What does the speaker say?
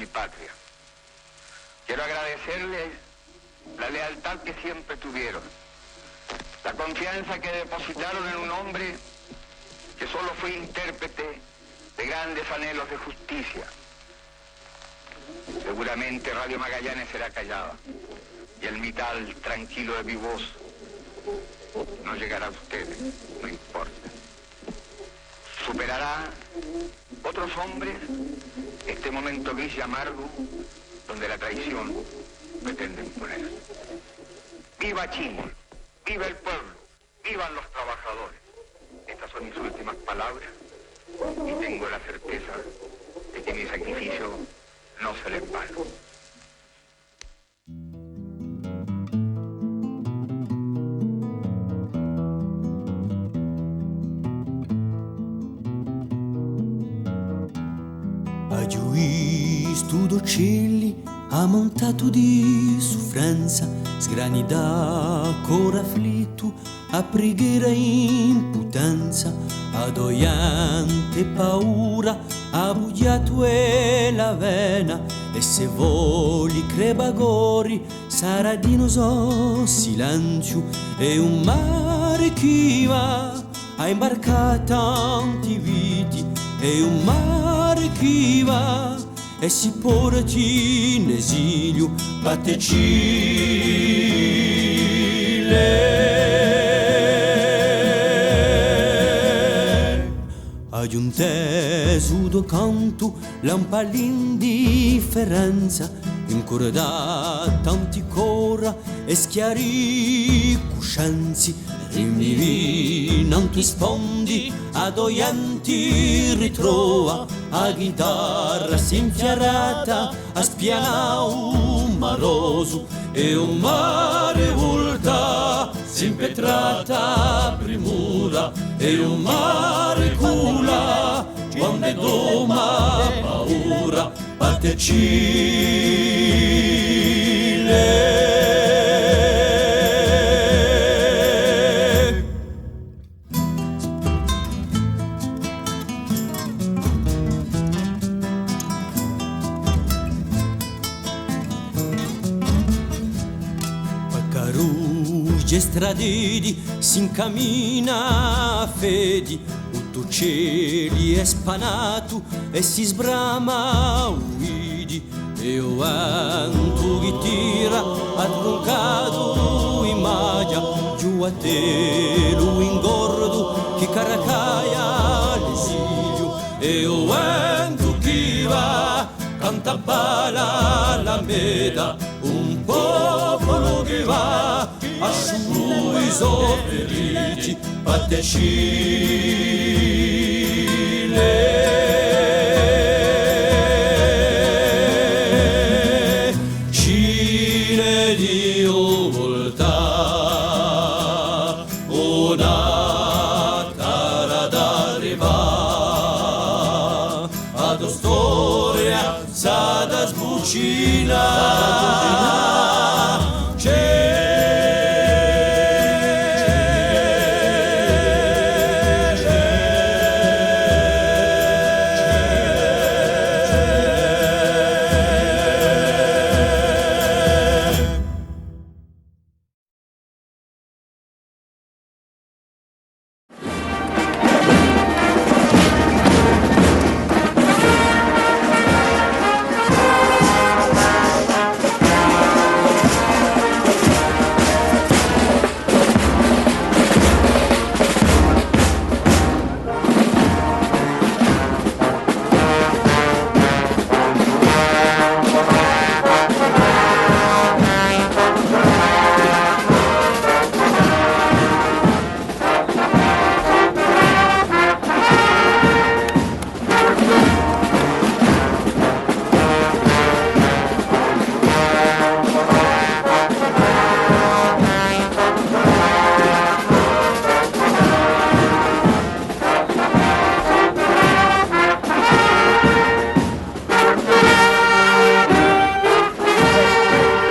patria. Quiero agradecerles la lealtad que siempre tuvieron, la confianza que depositaron en un hombre que solo fue intérprete de grandes anhelos de justicia. Seguramente Radio Magallanes será callada y el mital tranquilo de mi voz no llegará a ustedes, no importa. Superará otros hombres este momento gris y amargo donde la traición pretende imponer. ¡Viva Chimol! ¡Viva el pueblo! ¡Vivan los trabajadores! Estas son mis últimas palabras y tengo la certeza de que mi sacrificio no será en vano. A giusto d'uccelli ammontato di soffranza, sgranida cora afflitto, a preghiera imputanza, adoiante paura, abbugliato e la vena, e se voli crebagori, sarà di noso silenzio, e un mare che va, a imbarcare tanti viti, e un mare che va, e si porti in esilio, battecile. Hai un tesudo canto, lampa l'indifferenza, incorda tanti cora e schiari cuscenzi, rinvivi non ti spondi, adoianti ritrova, a chitarra sinfiarata, a spiana un maroso e un mare volta, simpetrata primura e un mare cula, quando è doma paura, battecile. Stradidi si incammina a fedi, tutto cieli è spanato e si sbrama uidi, e o vento che tira advocato in maglia, giù a te lo ingordo che caracaia l'esilio, e o vento che va, canta balla la meda, un popolo che va a sui sofferiti, battecile. Cile di volta, una cara d'arriva, ad storia sa da sbucina.